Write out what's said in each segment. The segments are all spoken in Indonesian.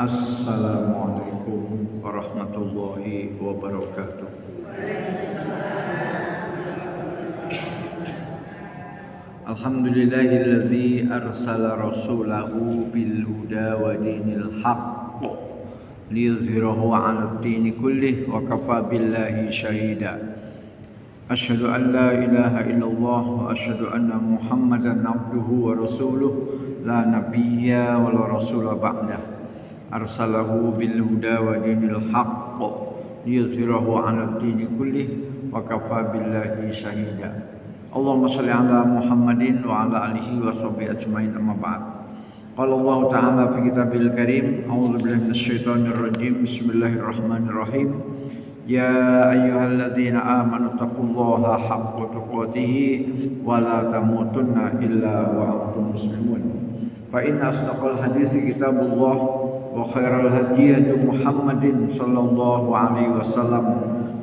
Assalamualaikum warahmatullahi wabarakatuh. Alhamdulillahilladzi arsala rasulahu bil huda wa dinil haqq liyuzhirahu 'alad dini kullih wa kafa billahi syahida. Asyhadu an la ilaha illallah wa asyhadu anna Muhammadan abduhu wa rasuluh la nabiyya wa la rasula ba'dah. Arsalahu bil huda wa dinil haqq liyuzhirahu 'alad dini kullih wa kafa billahi syahida. Allahumma shalli ala Muhammadin wa ala alihi wa sahbihi ajmain, amma ba'd. Qala Allah ta'ala fi kitabil karim, a'udzu billahi minasyaitonir rajim. Bismillahirrahmanirrahim. Ya ayyuhalladzina amanu taqullaha haqqa tuqatih wa la tamutunna illa wa antum muslimun. Fa inna asdaqal haditsi kitabullah wa khairal hadi Muhammadin sallallahu alaihi wasallam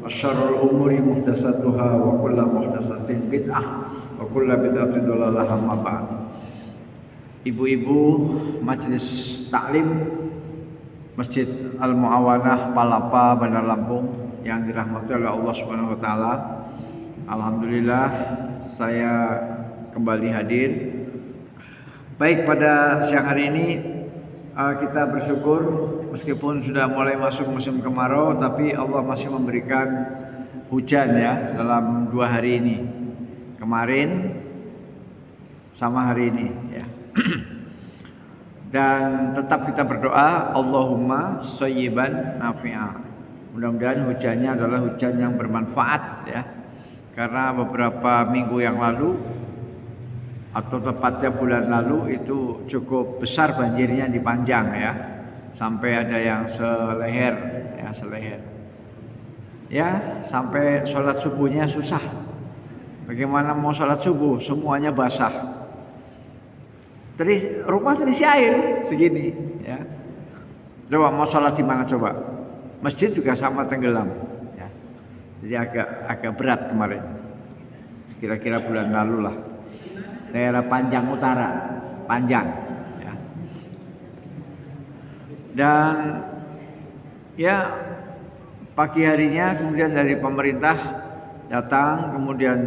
wa syarrul umuri muhdatsatuha wa kullu muhdatsatin bid'ah wa kullu bid'atin dhalalah, amma ba'd. Ibu-ibu majelis taklim Masjid Al-Muawanah Palapa, Bandar Lampung yang dirahmati oleh Allah Subhanahu wa taala. Alhamdulillah saya kembali hadir. Baik, pada siang hari ini kita bersyukur meskipun sudah mulai masuk musim kemarau, tapi Allah masih memberikan hujan ya dalam 2 hari ini. Kemarin sama hari ini ya. Dan tetap kita berdoa, Allahumma shayyiban nafi'a. Mudah-mudahan hujannya adalah hujan yang bermanfaat ya. Karena beberapa minggu yang lalu atau tepatnya bulan lalu itu cukup besar banjirnya di Panjang ya. Sampai ada yang seleher ya, seleher. Ya, sampai sholat subuhnya susah. Bagaimana mau sholat subuh? Semuanya basah. Rumah terisi air segini ya. Coba mau sholat di mana coba? Masjid juga sama tenggelam ya. Jadi agak berat kemarin. Kira-kira bulan lalu lah. Daerah Panjang Utara, Panjang ya. Dan ya pagi harinya kemudian dari pemerintah datang kemudian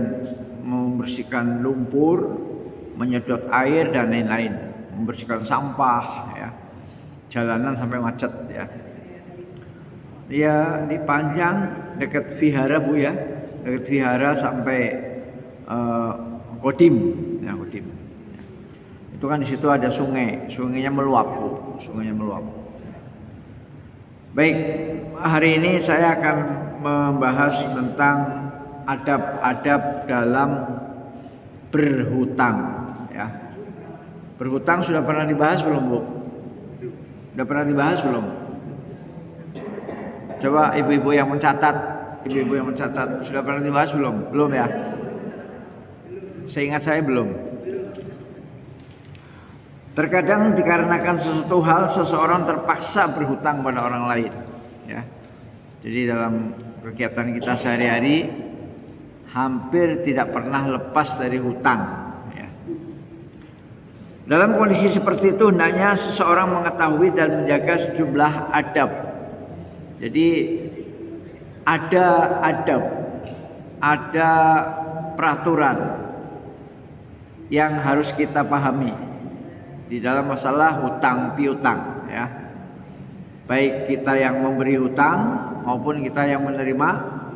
membersihkan lumpur, menyedot air dan lain-lain, membersihkan sampah ya. Jalanan sampai macet ya. Ya di Panjang dekat vihara Bu ya. Dekat vihara sampai Kodim ya, Kodim. Ya. Itu kan di situ ada sungai, sungainya meluap Bu, sungainya meluap. Baik, hari ini saya akan membahas tentang adab-adab dalam berhutang ya. Berhutang sudah pernah dibahas belum Bu? Sudah pernah dibahas belum? Coba ibu-ibu yang mencatat, sudah pernah dibahas belum? Belum ya? Seingat saya belum. Terkadang dikarenakan sesuatu hal seseorang terpaksa berhutang pada orang lain ya. Jadi dalam kegiatan kita sehari-hari hampir tidak pernah lepas dari hutang ya. Dalam kondisi seperti itu hendaknya seseorang mengetahui dan menjaga sejumlah adab. Jadi ada adab, ada peraturan yang harus kita pahami di dalam masalah hutang piutang ya. Baik kita yang memberi hutang maupun kita yang menerima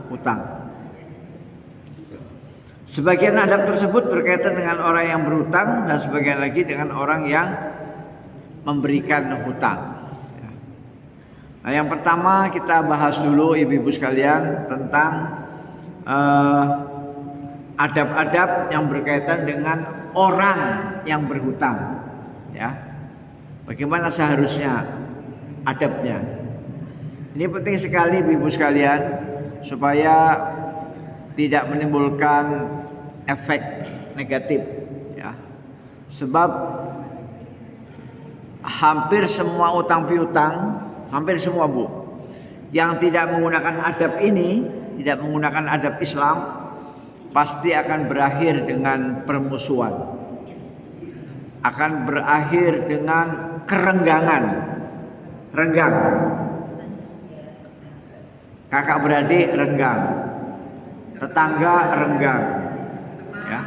hutang. Sebagian adab tersebut berkaitan dengan orang yang berhutang dan sebagian lagi dengan orang yang memberikan hutang. Nah, yang pertama kita bahas dulu ibu-ibu sekalian tentang adab-adab yang berkaitan dengan orang yang berhutang ya. Bagaimana seharusnya adabnya? Ini penting sekali ibu-ibu sekalian supaya tidak menimbulkan efek negatif ya. Sebab hampir semua utang piutang, hampir semua Bu, yang tidak menggunakan adab ini, tidak menggunakan adab Islam, pasti akan berakhir dengan permusuhan, akan berakhir dengan kerenggangan renggang. Kakak beradik renggang. Tetangga renggang. Ya.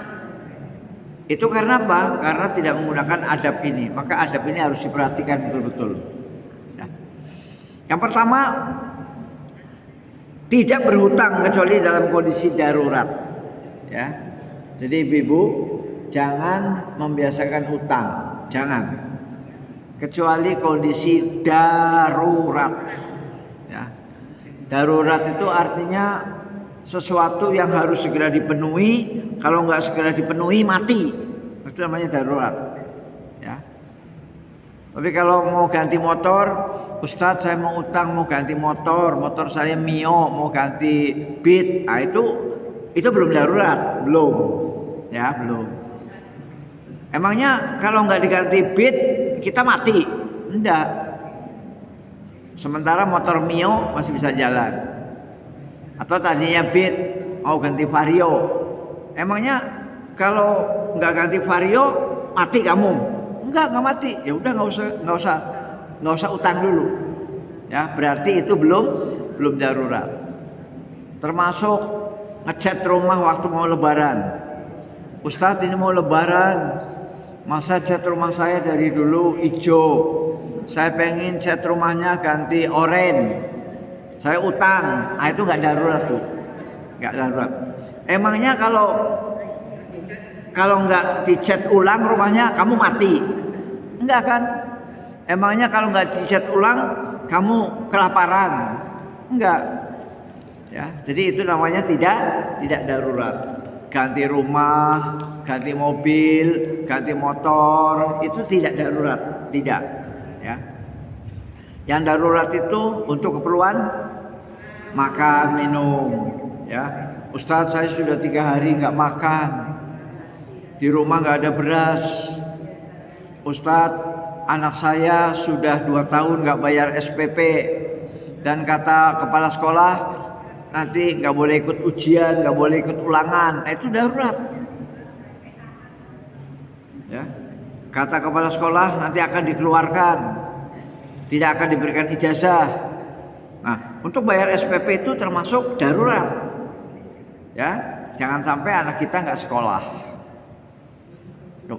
Itu karena apa? Karena tidak menggunakan adab ini. Maka adab ini harus diperhatikan betul-betul. Ya. Yang pertama, tidak berhutang kecuali dalam kondisi darurat. Ya. Jadi ibu-ibu jangan membiasakan hutang, jangan. Kecuali kondisi darurat. Ya. Darurat itu artinya sesuatu yang harus segera dipenuhi. Kalau nggak segera dipenuhi mati. Itu namanya darurat. Ya. Tapi kalau mau ganti motor, Ustadz saya mau utang mau ganti motor saya Mio mau ganti Beat, nah itu belum darurat, belum, ya belum. Emangnya kalau nggak diganti Beat kita mati? Enggak. Sementara motor Mio masih bisa jalan. Atau tadinya Beat mau ganti Vario, emangnya kalau nggak ganti Vario mati kamu? Enggak mati. Ya udah nggak usah utang dulu. Ya berarti itu belum darurat. Termasuk ngecat rumah waktu mau lebaran. Ustadz ini mau lebaran, masa cat rumah saya dari dulu hijau, saya pengen cat rumahnya ganti oranye, saya utang, itu nggak darurat tuh, nggak darurat. Emangnya kalau nggak dicat ulang rumahnya kamu mati? Enggak kan? Emangnya kalau nggak dicat ulang kamu kelaparan? Enggak. Ya, jadi itu namanya tidak darurat. Ganti rumah, ganti mobil, ganti motor itu tidak darurat, tidak. Ya. Yang darurat itu untuk keperluan makan, minum. Ya, Ustadz saya sudah 3 hari nggak makan, di rumah nggak ada beras. Ustadz anak saya sudah 2 tahun nggak bayar SPP dan kata kepala sekolah nanti nggak boleh ikut ujian, nggak boleh ikut ulangan. Nah, itu darurat. Ya, kata kepala sekolah nanti akan dikeluarkan, tidak akan diberikan ijazah. Nah, untuk bayar SPP itu termasuk darurat. Ya, jangan sampai anak kita nggak sekolah.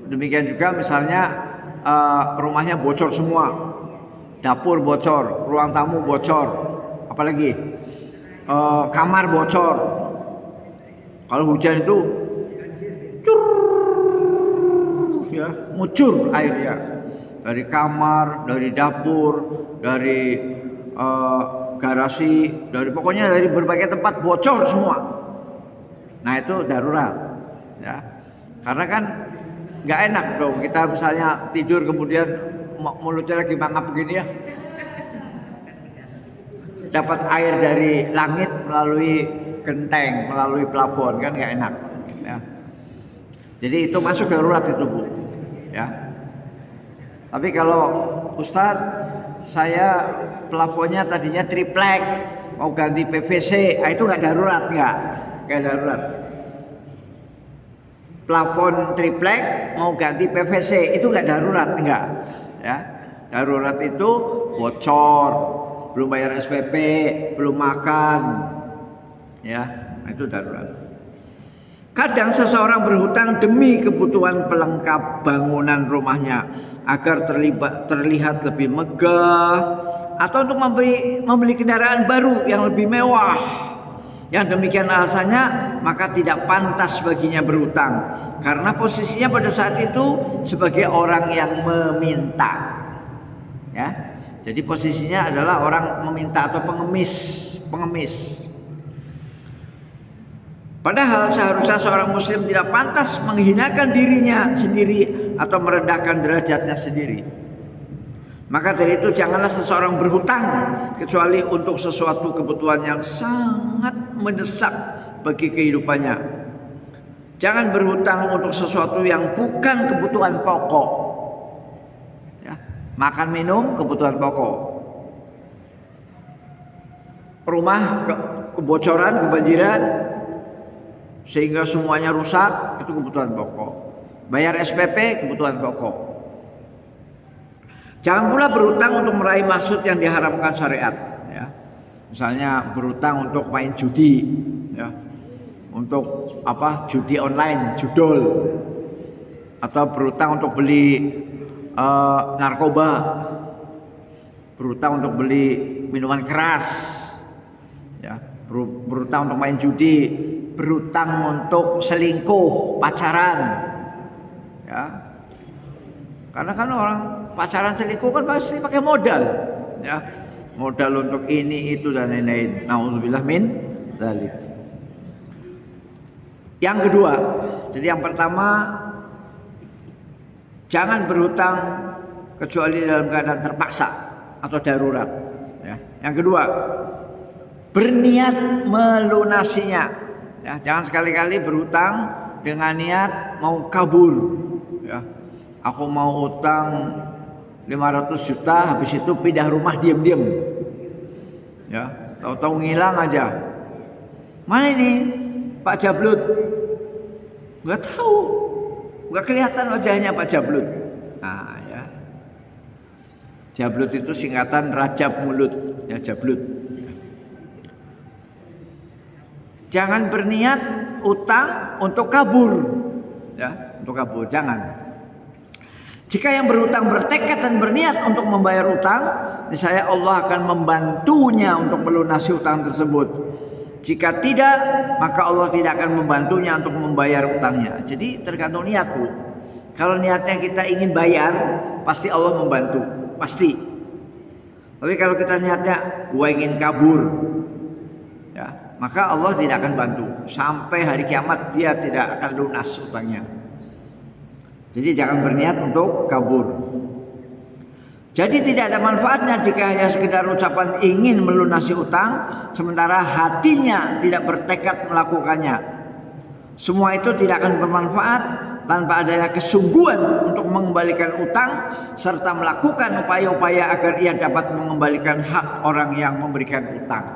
Demikian juga misalnya rumahnya bocor semua, dapur bocor, ruang tamu bocor, apalagi kamar bocor. Kalau hujan itu ya ngucur airnya dari kamar, dari dapur, dari garasi, pokoknya dari berbagai tempat bocor semua. Nah itu darurat, ya. Karena kan nggak enak dong kita misalnya tidur kemudian mulutnya lagi mangap begini ya, dapat air dari langit melalui genteng, melalui plafon, kan nggak enak. Ya. Jadi itu masuk darurat itu Bu. Ya. Tapi kalau Ustadz saya plafonnya tadinya triplek, mau ganti PVC, itu nggak darurat, nggak darurat. Plafon triplek mau ganti PVC itu nggak darurat, nggak. Ya. Darurat itu bocor, belum bayar SPP, belum makan, ya, itu darurat. Kadang seseorang berhutang demi kebutuhan pelengkap bangunan rumahnya agar terlihat lebih megah atau untuk membeli kendaraan baru yang lebih mewah. Yang demikian alasannya maka tidak pantas baginya berhutang karena posisinya pada saat itu sebagai orang yang meminta. Ya. Jadi posisinya adalah orang meminta atau pengemis. Padahal seharusnya seorang muslim tidak pantas menghinakan dirinya sendiri atau merendahkan derajatnya sendiri. Maka dari itu janganlah seseorang berhutang kecuali untuk sesuatu kebutuhan yang sangat mendesak bagi kehidupannya. Jangan berhutang untuk sesuatu yang bukan kebutuhan pokok. Ya, makan minum kebutuhan pokok. Rumah kebocoran, kebanjiran sehingga semuanya rusak, itu kebutuhan pokok. Bayar SPP kebutuhan pokok. Jangan pula berutang untuk meraih maksud yang diharamkan syariat, ya. Misalnya berutang untuk main judi, ya. Untuk judi online, judol, atau berutang untuk beli narkoba, berutang untuk beli minuman keras, ya. Berutang untuk main judi, berutang untuk selingkuh, pacaran, ya. Karena kan orang pacaran selingkuh kan pasti pakai modal, ya. Modal untuk ini, itu dan lain-lain. Nauzubillah min dzalik. Yang kedua, jadi yang pertama, jangan berhutang kecuali dalam keadaan terpaksa atau darurat, ya. Yang kedua, berniat melunasinya, ya. Jangan sekali-kali berhutang dengan niat mau kabur, ya. Aku mau utang 500 juta, habis itu pindah rumah diam-diam, ya. Tahu-tahu ngilang aja. Mana ini Pak Jablut? Nggak tahu, nggak kelihatan wajahnya Pak Jablut. Nah, ya. Jablut itu singkatan rajab mulut, ya, Jablut. Jangan berniat utang untuk kabur, ya, untuk kabur, jangan. Jika yang berutang bertekad dan berniat untuk membayar utang, niscaya Allah akan membantunya untuk melunasi utang tersebut. Jika tidak, maka Allah tidak akan membantunya untuk membayar utangnya. Jadi tergantung niat, Bu. Kalau niatnya kita ingin bayar, pasti Allah membantu, pasti. Tapi kalau kita niatnya gua ingin kabur, ya, maka Allah tidak akan bantu. Sampai hari kiamat dia tidak akan lunas utangnya. Jadi jangan berniat untuk kabur. Jadi tidak ada manfaatnya jika hanya sekedar ucapan ingin melunasi utang, sementara hatinya tidak bertekad melakukannya. Semua itu tidak akan bermanfaat tanpa adanya kesungguhan untuk mengembalikan utang serta melakukan upaya-upaya agar ia dapat mengembalikan hak orang yang memberikan utang.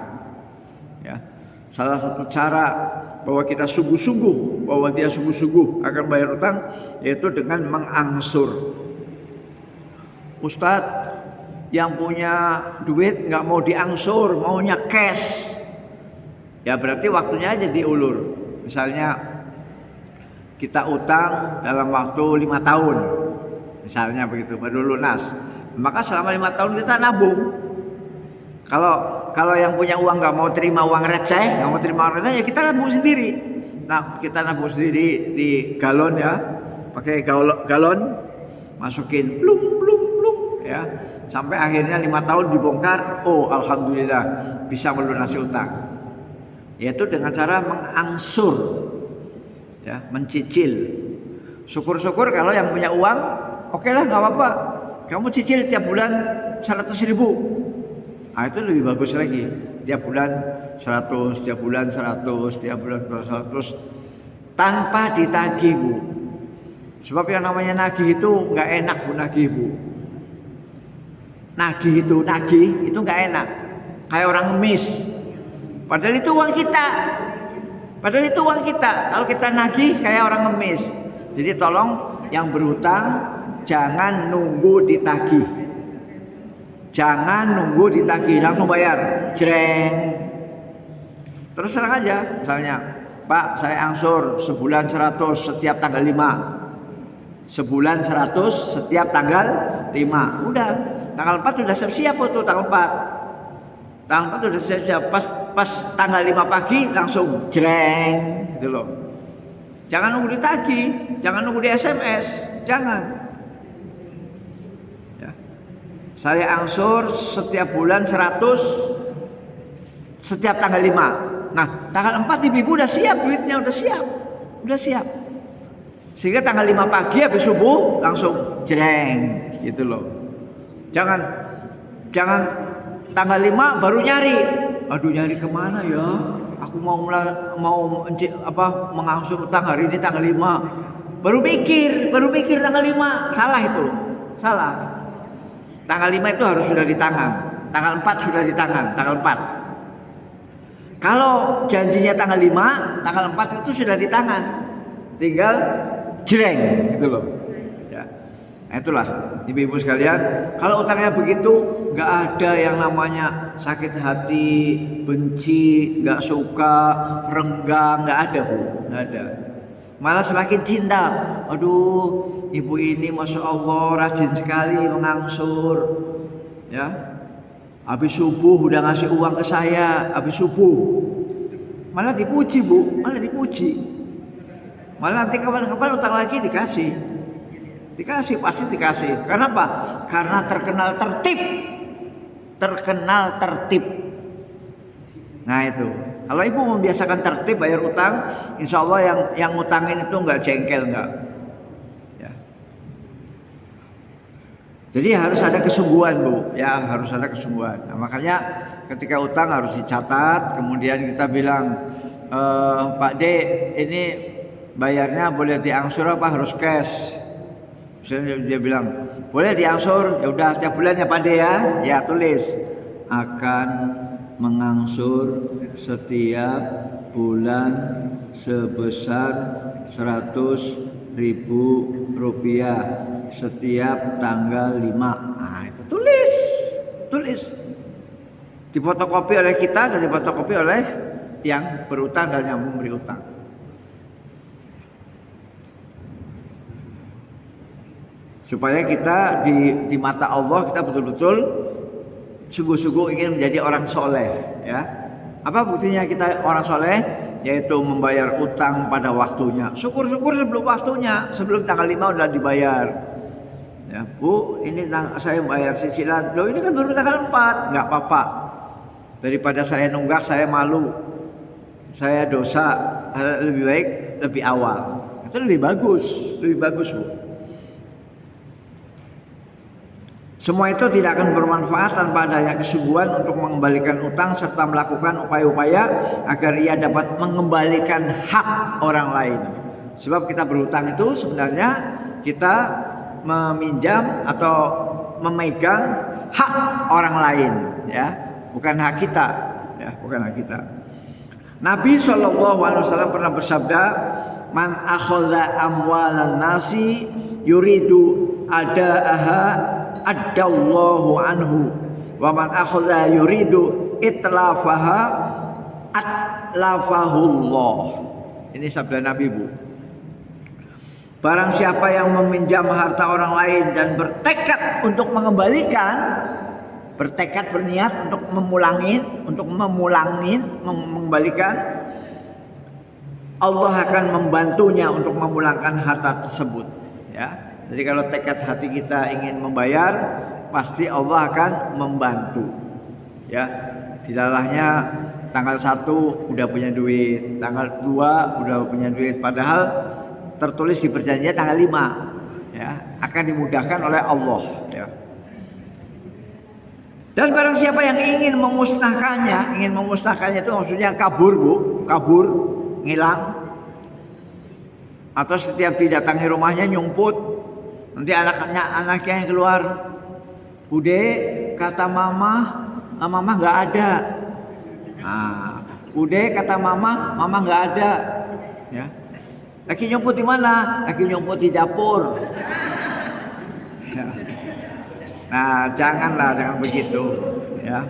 Ya. Salah satu cara bahwa kita sungguh-sungguh, bahwa dia sungguh-sungguh akan bayar utang, yaitu dengan mengangsur. Ustadz, yang punya duit nggak mau diangsur, maunya cash, ya berarti waktunya aja diulur. Misalnya kita utang dalam waktu 5 tahun, misalnya begitu, baru lunas, maka selama 5 tahun kita nabung. Kalau yang punya uang nggak mau terima uang receh, nggak mau terima uang receh, ya kita nabung sendiri. Nah, kita nabung sendiri di galon, ya, pakai galon, masukin plung, ya, sampai akhirnya 5 tahun dibongkar. Oh, alhamdulillah bisa melunasi utang. Yaitu dengan cara mengangsur, ya, mencicil. Syukur-syukur kalau yang punya uang, oke lah, nggak apa-apa. Kamu cicil tiap bulan 100.000. Nah, itu lebih bagus lagi. Tiap bulan 100, tiap bulan 100, tiap bulan 100, tanpa ditagih, Bu. Sebab yang namanya nagih itu nggak enak, Bu, nagih, Bu. Nagih itu nggak enak. Kayak orang ngemis. Padahal itu uang kita. Kalau kita nagih kayak orang ngemis. Jadi tolong yang berhutang jangan nunggu ditagih. Jangan nunggu ditagih, langsung bayar, jreng. Terus serang aja, misalnya, Pak, saya angsur sebulan 100 setiap tanggal 5. Sebulan 100 setiap tanggal 5. Udah, tanggal 4 sudah siap-siap tuh, tanggal 4. Tanggal 4 sudah siap-siap, pas tanggal 5 pagi langsung jreng gitu loh. Jangan nunggu ditagih, jangan nunggu di SMS, jangan. Saya angsur setiap bulan 100 setiap tanggal 5. Nah, tanggal 4 ibu udah siap, duitnya udah siap. Sehingga tanggal 5 pagi habis subuh langsung jreng gitu loh. Jangan tanggal 5 baru nyari. Aduh, nyari kemana ya? Aku mau mengangsur utang hari ini tanggal 5. Baru mikir tanggal 5. Salah itu. Salah. Tanggal 5 itu harus sudah di tangan. Tanggal 4 sudah di tangan, tanggal 4. Kalau janjinya tanggal 5, tanggal 4 itu sudah di tangan. Tinggal jreng gitu loh. Ya. Nah, itulah ibu-ibu sekalian, kalau utangnya begitu, nggak ada yang namanya sakit hati, benci, nggak suka, renggang, nggak ada bu, nggak ada. Malah semakin cinta. Aduh, ibu ini masya Allah rajin sekali mengangsur, ya. Habis subuh udah ngasih uang ke saya, habis subuh. Malah dipuji bu, malah dipuji. Malah nanti kapan-kapan utang lagi dikasih. Dikasih, pasti dikasih. Karena apa? Karena terkenal tertib. Terkenal tertib. Nah itu. Kalau ibu membiasakan tertib bayar utang, insya Allah yang ngutangin itu nggak jengkel nggak. Ya. Jadi harus ada kesungguhan bu, ya harus ada kesungguhan. Nah, makanya ketika utang harus dicatat. Kemudian kita bilang, Pak D, ini bayarnya boleh diangsur apa harus cash? Misalnya dia bilang boleh diangsur, ya udah tiap bulan ya Pak D ya tulis akan mengangsur setiap bulan sebesar 100.000 rupiah setiap tanggal 5. Nah itu tulis difotokopi oleh kita dan difotokopi oleh yang berutang dan yang memberi utang. Supaya kita di mata Allah kita betul-betul sungguh-sungguh ingin menjadi orang soleh, ya. Apa buktinya kita orang soleh? Yaitu membayar utang pada waktunya. Syukur-syukur sebelum waktunya, sebelum tanggal 5 udah dibayar. Ya, Bu, ini saya bayar cicilan. Loh, ini kan baru tanggal 4, nggak apa-apa. Daripada saya nunggak, saya malu, saya dosa, lebih baik lebih awal. Itu lebih bagus, Bu. Semua itu tidak akan bermanfaat tanpa adanya kesungguhan untuk mengembalikan utang serta melakukan upaya-upaya agar ia dapat mengembalikan hak orang lain. Sebab kita berutang itu sebenarnya kita meminjam atau memegang hak orang lain, ya, bukan hak kita, ya, bukan hak kita. Nabi SAW pernah bersabda, "Man akhadha amwalan nasi yuridu ada'aha adallahu anhu wa man akhadha yuridu itlafaha atlafahullah." Ini sabda Nabi, Bu. Barang siapa yang meminjam harta orang lain dan bertekad untuk mengembalikan, bertekad berniat untuk mengembalikan, Allah akan membantunya untuk memulangkan harta tersebut, ya. Jadi kalau tekad hati kita ingin membayar, pasti Allah akan membantu. Ya, tidaklah tanggal 1 udah punya duit, tanggal 2 udah punya duit, padahal tertulis di perjanjian tanggal 5. Ya, akan dimudahkan oleh Allah. Ya. Dan barang siapa yang ingin memusnahkannya itu maksudnya kabur, Bu, kabur, ngilang. Atau setiap didatangi rumahnya nyumput. Nanti anaknya yang keluar, Bude, kata mama nggak ada. Nah, Bude kata mama nggak ada. Ya. Lagi nyumput di mana? Lagi nyumput di dapur. Ya. Nah, jangan begitu, ya.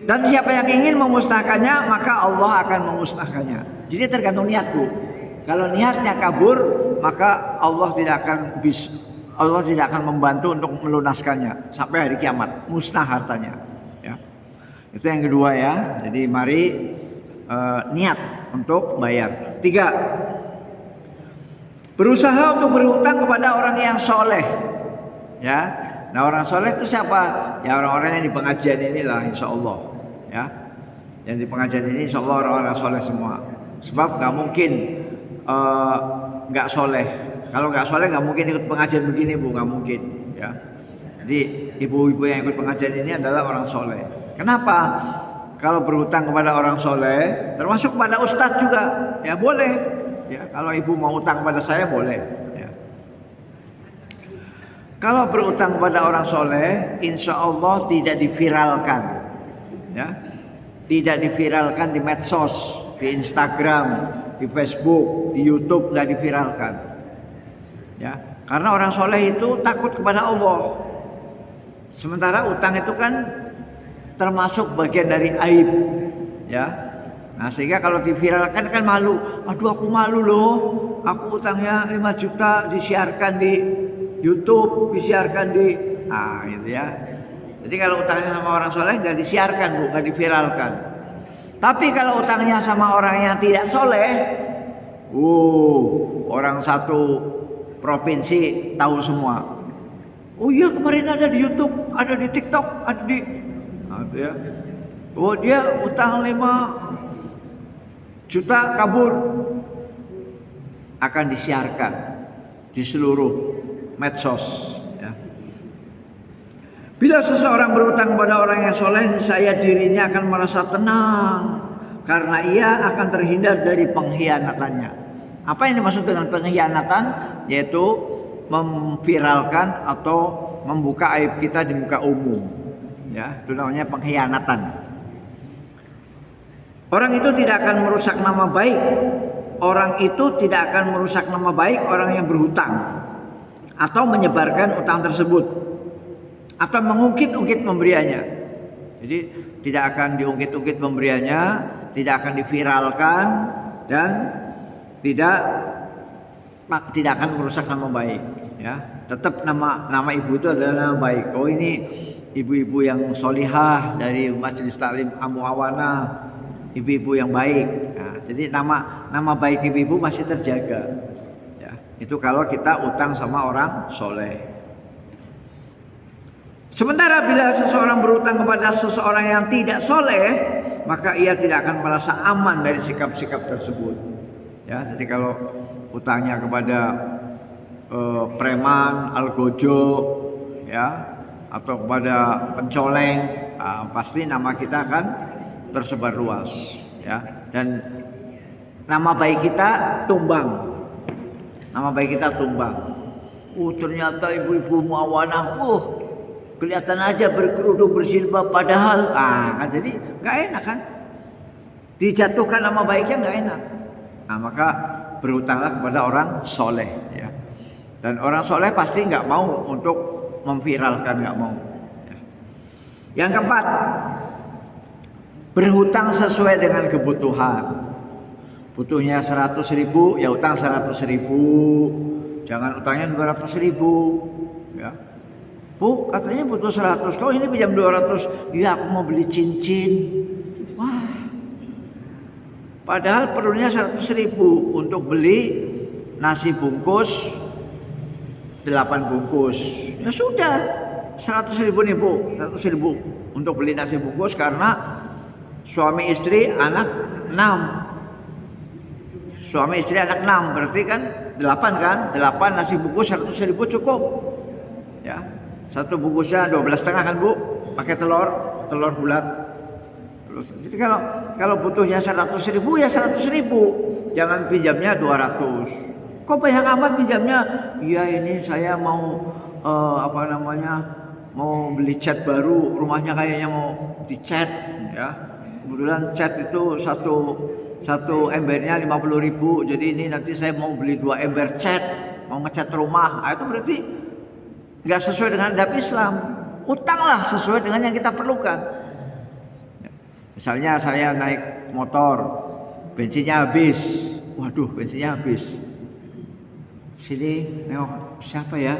Dan siapa yang ingin memusnahkannya, maka Allah akan memusnahkannya. Jadi tergantung niat, Bu. Kalau niatnya kabur, maka Allah tidak akan membantu untuk melunaskannya sampai hari kiamat, musnah hartanya. Ya. Itu yang kedua, ya. Jadi mari niat untuk bayar. 3, berusaha untuk berhutang kepada orang yang soleh. Ya. Nah, orang soleh itu siapa? Ya orang-orang yang di pengajian inilah, insya Allah. Ya. Yang di pengajian ini insya Allah orang-orang soleh semua. Sebab nggak mungkin nggak soleh. Kalau nggak soleh nggak mungkin ikut pengajian begini, Bu, nggak mungkin, ya. Jadi ibu-ibu yang ikut pengajian ini adalah orang soleh. Kenapa? Kalau berhutang kepada orang soleh, termasuk kepada ustadz juga, ya boleh. Ya, kalau ibu mau utang kepada saya boleh. Ya. Kalau berutang kepada orang soleh, insya Allah tidak diviralkan, ya, tidak diviralkan di medsos, di Instagram, di Facebook, di YouTube nggak diviralkan. Ya, karena orang soleh itu takut kepada Allah. Sementara utang itu kan termasuk bagian dari aib, ya. Nah, sehingga kalau diviralkan kan malu. Aduh, aku malu loh. Aku utangnya 5 juta disiarkan di YouTube, disiarkan di gitu ya. Jadi kalau utangnya sama orang soleh nggak disiarkan, Bu, nggak diviralkan. Tapi kalau utangnya sama orang yang tidak soleh, orang satu provinsi tahu semua. Oh iya, kemarin ada di YouTube, ada di TikTok, ada di gitu ya. Oh, dia utang 5 juta kabur, akan disiarkan di seluruh medsos. Ya. Bila seseorang berutang kepada orang yang soleh, niscaya dirinya akan merasa tenang karena ia akan terhindar dari pengkhianatannya. Apa yang dimaksud dengan pengkhianatan? Yaitu memviralkan atau membuka aib kita di muka umum. Ya, itu namanya pengkhianatan. Orang itu tidak akan merusak nama baik. Orang itu tidak akan merusak nama baik orang yang berhutang atau menyebarkan utang tersebut atau mengungkit-ungkit pemberiannya. Jadi tidak akan diungkit-ungkit pemberiannya, tidak akan diviralkan, dan tidak akan merusak nama baik. Ya, tetap nama ibu itu adalah nama baik. Oh, ini ibu-ibu yang solihah dari Majelis Taklim Amu Awana, ibu-ibu yang baik. Nah, jadi nama baik ibu-ibu masih terjaga. Ya, itu kalau kita utang sama orang soleh. Sementara bila seseorang berutang kepada seseorang yang tidak soleh, maka ia tidak akan merasa aman dari sikap-sikap tersebut. Ya, jadi kalau utangnya kepada preman, algojo, ya, atau kepada pencoleng, pasti nama kita akan tersebar luas, ya, dan nama baik kita tumbang. Nama baik kita tumbang. Ternyata ibu-ibu muawanah, kelihatan aja berkerudung berjilbab, padahal, jadi nggak enak kan? Dijatuhkan nama baiknya nggak enak. Nah, maka berutanglah kepada orang soleh, ya. Dan orang soleh pasti nggak mau untuk memviralkan, nggak mau. Ya. Yang keempat, berhutang sesuai dengan kebutuhan. Butuhnya 100.000, ya utang 100.000. Jangan utangnya 200.000. Ya. Bu, katanya butuh 100, kau ini pinjam 200. Iya, aku mau beli cincin. Wah. Padahal perlunya 100.000 untuk beli nasi bungkus 8 bungkus. Ya sudah, 100.000 nih Bu, 100.000 untuk beli nasi bungkus karena suami istri anak 6. Suami istri anak 6 berarti kan 8 kan? 8 nasi bungkus 100.000 cukup. Ya. Satu bungkusnya 12,5 kan Bu? Pakai telur bulat. Jadi kalau butuhnya 100.000 ya 100.000. Jangan pinjamnya 200. Kok banyak amat pinjamnya? Iya, ini saya mau mau beli cat baru, rumahnya kayaknya mau dicat, ya. Kebetulan cat itu satu embernya 50.000. Jadi ini nanti saya mau beli 2 ember cat, mau ngecat rumah. Itu berarti nggak sesuai dengan adab Islam. Utanglah sesuai dengan yang kita perlukan. Misalnya saya naik motor, bensinnya habis. Waduh, bensinnya habis. Sini, nengok siapa ya?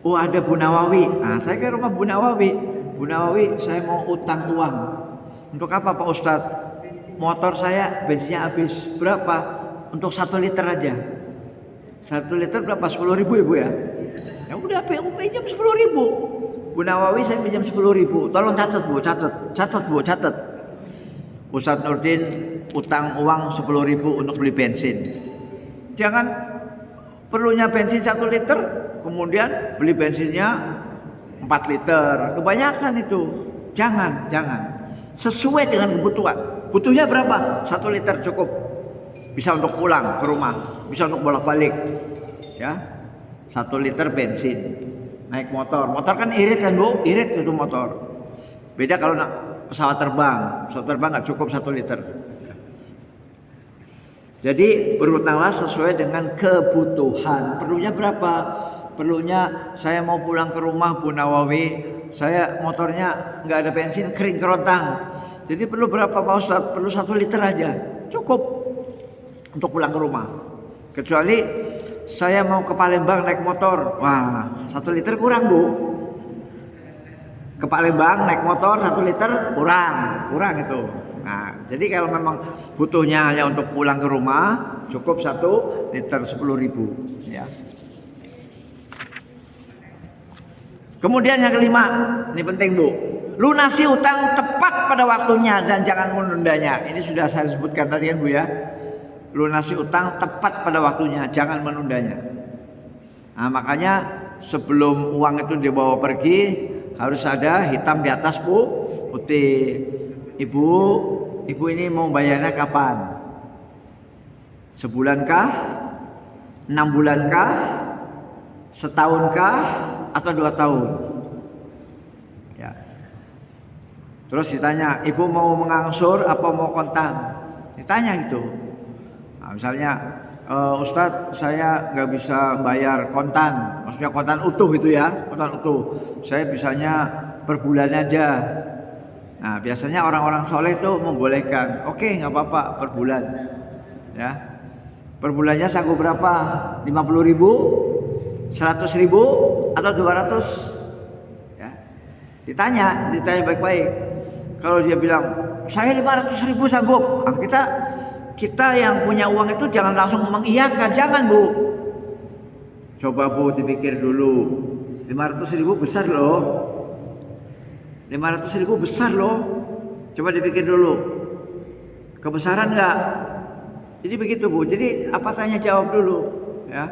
Oh, ada Bu Nawawi. Nah, saya ke rumah Bu Nawawi. Bu Nawawi, saya mau utang uang. Untuk apa Pak Ustadz? Motor saya bensinnya habis. Berapa? Untuk 1 liter aja. 1 liter berapa? 10.000 Ibu ya? Ya udah, pinjam 10.000. Bu Nawawi saya pinjam 10.000. Tolong catat Bu, catat. Ustadz Nurdin utang uang 10.000 untuk beli bensin. Jangan perlunya bensin 1 liter, kemudian beli bensinnya 4 liter. Kebanyakan itu. Jangan. Sesuai dengan kebutuhan. Butuhnya berapa? 1 liter cukup. Bisa untuk pulang ke rumah, bisa untuk bolak-balik. Ya. 1 liter bensin. Naik motor. Motor kan irit kan Bu? Irit itu motor. Beda kalau pesawat terbang. Pesawat terbang nggak cukup 1 liter. Jadi berutanglah sesuai dengan kebutuhan. Perlunya berapa? Perlunya saya mau pulang ke rumah Bu Nawawi, saya motornya nggak ada bensin, kering kerontang. Jadi perlu berapa Pak Ustadz? Perlu 1 liter aja, cukup untuk pulang ke rumah. Kecuali saya mau ke Palembang naik motor, wah 1 liter kurang Bu. Ke Palembang naik motor 1 liter kurang itu. Nah, jadi kalau memang butuhnya hanya untuk pulang ke rumah, cukup 1 liter 10.000 ya. Kemudian yang kelima, ini penting Bu, lunasi utang tepat pada waktunya dan jangan menundanya. Ini sudah saya sebutkan tadi kan Bu ya. Lunasi utang tepat pada waktunya, jangan menundanya. Nah, makanya sebelum uang itu dibawa pergi harus ada hitam di atas Bu, putih. Ibu ini mau bayarnya kapan? Sebulankah? 6 bulankah? Setahunkah? Atau 2 tahun? Ya. Terus ditanya, ibu mau mengangsur apa mau kontan? Ditanya gitu. Nah, misalnya, Ustadz saya nggak bisa bayar kontan, maksudnya kontan utuh itu ya, kontan utuh. Saya bisanya per bulan aja. Nah, biasanya orang-orang soleh itu membolehkan, oke nggak apa-apa per bulan, ya. Per bulannya sanggup berapa? 50.000, 100.000, atau 200? Ya. Ditanya baik-baik. Kalau dia bilang saya 500.000 sanggup, nah, kita yang punya uang itu jangan langsung mengiyakan, jangan Bu. Coba Bu dipikir dulu, 500.000 besar loh. 500.000 besar loh. Coba dipikir dulu, kebesaran nggak? Jadi begitu Bu. Jadi apa tanya jawab dulu, ya.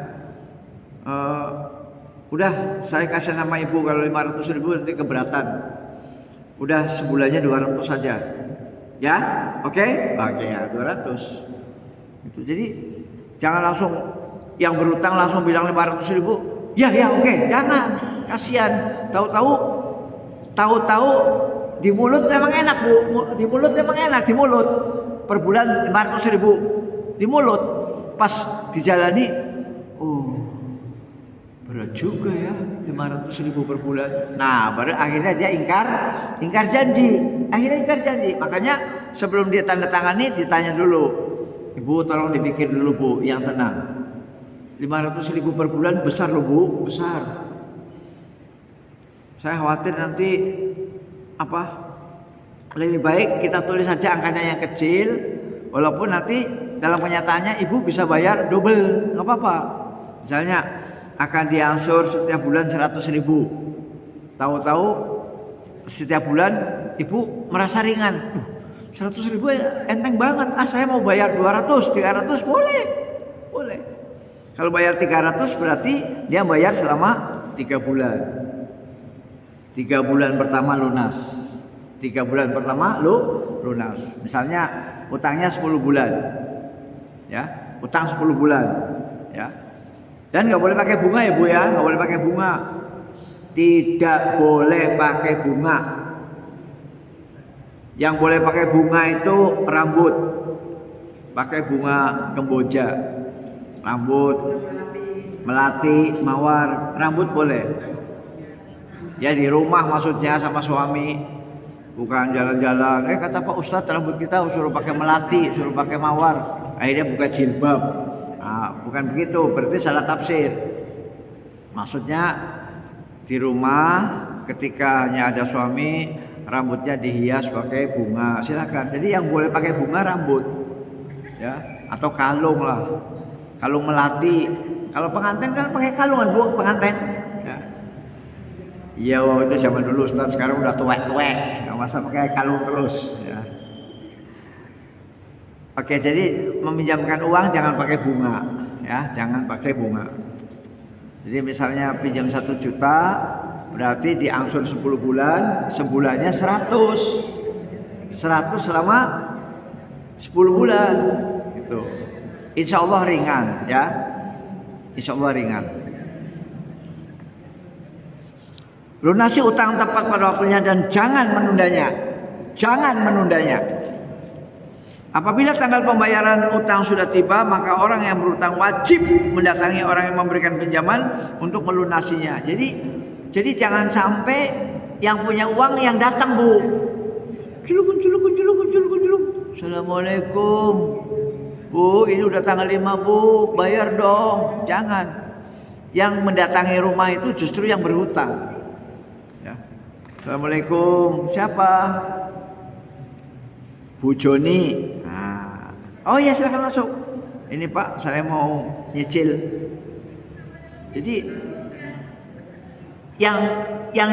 Udah saya kasih nama ibu kalau 500.000 nanti keberatan. Udah sebulannya 200 saja. Ya, oke ya 200. Itu jadi jangan langsung yang berutang langsung bilang 500.000. Ya oke, jangan. Kasihan. Tahu-tahu di mulut memang enak Bu. Di mulut memang enak di mulut. Per bulan 500.000 di mulut. Pas dijalani, berat juga ya 500.000 per bulan. Nah baru akhirnya dia ingkar janji. Makanya sebelum dia tanda tangani ditanya dulu, ibu tolong dipikir dulu Bu, yang tenang. 500.000 per bulan besar loh Bu, besar. Saya khawatir nanti lebih baik kita tulis saja angkanya yang kecil, walaupun nanti dalam kenyataannya ibu bisa bayar double, nggak apa-apa. Misalnya akan diangsur setiap bulan 100.000. Tahu-tahu setiap bulan ibu merasa ringan. 100.000 enteng banget. Saya mau bayar 200, 300 boleh. Kalau bayar 300 berarti dia bayar selama 3 bulan. 3 bulan pertama lunas. 3 bulan pertama lunas. Misalnya utangnya 10 bulan. Ya, utang 10 bulan. Ya. Dan nggak boleh pakai bunga ya Bu ya, nggak boleh pakai bunga. Tidak boleh pakai bunga. Yang boleh pakai bunga itu rambut. Pakai bunga kemboja. Rambut, melati, mawar, rambut boleh. Ya di rumah maksudnya sama suami. Bukan jalan-jalan. Kata Pak Ustadz rambut kita suruh pakai melati, suruh pakai mawar. Akhirnya buka jilbab. Bukan begitu, berarti salah tafsir. Maksudnya di rumah ketika hanya ada suami, rambutnya dihias pakai bunga, silakan. Jadi yang boleh pakai bunga rambut, ya, atau kalung lah, kalung melati. Kalau pengantin kan pakai kalungan Bu, pengantin. Ya. Iya, itu zaman dulu Ustaz, sekarang udah tuwek-tuwek, nggak masa pakai kalung terus. Ya. Oke, jadi meminjamkan uang jangan pakai bunga, ya, jangan pakai bunga. Jadi misalnya pinjam 1 juta, berarti diangsur 10 bulan, sebulannya 100 selama 10 bulan, gitu. Insya Allah ringan, ya, insya Allah ringan. Lunasi utang tepat pada waktunya dan jangan menundanya, Apabila tanggal pembayaran utang sudah tiba, maka orang yang berutang wajib mendatangi orang yang memberikan pinjaman untuk melunasinya. Jadi jangan sampai yang punya uang yang datang, Bu. Culukun. Assalamualaikum. Bu, ini udah tanggal 5, Bu. Bayar dong. Jangan. Yang mendatangi rumah itu justru yang berhutang. Ya. Assalamualaikum. Siapa? Bu Joni. Oh ya, silakan masuk. Ini Pak, saya mau nyicil. Jadi yang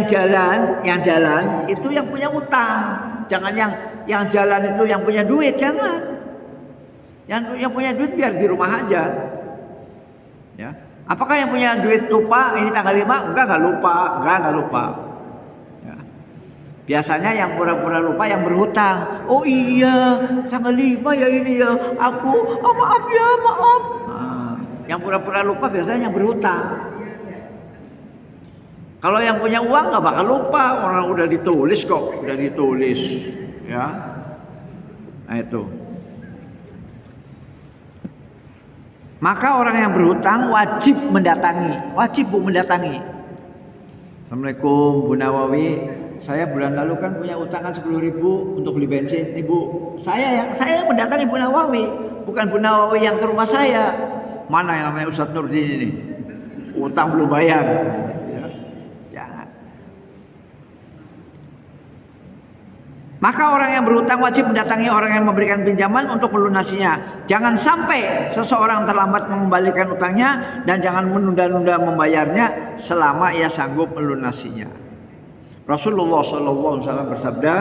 jalan itu yang punya utang. Jangan yang jalan itu yang punya duit, jangan. Yang punya duit biar di rumah aja. Ya. Apakah yang punya duit lupa ini tanggal 5? Enggak lupa. Biasanya yang pura-pura lupa yang berhutang. Oh iya, tanggal 5 ya ini ya. Aku, maaf. Nah, yang pura-pura lupa biasanya yang berhutang. Kalau yang punya uang nggak bakal lupa, orang udah ditulis kok, ya. Nah itu. Maka orang yang berhutang wajib mendatangi. Assalamualaikum Bu Nawawi. Saya bulan lalu kan punya utangan 10.000 untuk beli bensin, Ibu. Saya yang mendatangi Bu Nawawi, bukan Bu Nawawi yang ke rumah saya. Mana yang namanya Ustadz Nurdin ini? Utang belum bayar. Ya. Jangan. Maka orang yang berhutang wajib mendatangi orang yang memberikan pinjaman untuk melunasinya. Jangan sampai seseorang terlambat mengembalikan utangnya dan jangan menunda-nunda membayarnya selama ia sanggup melunasinya. Rasulullah SAW bersabda,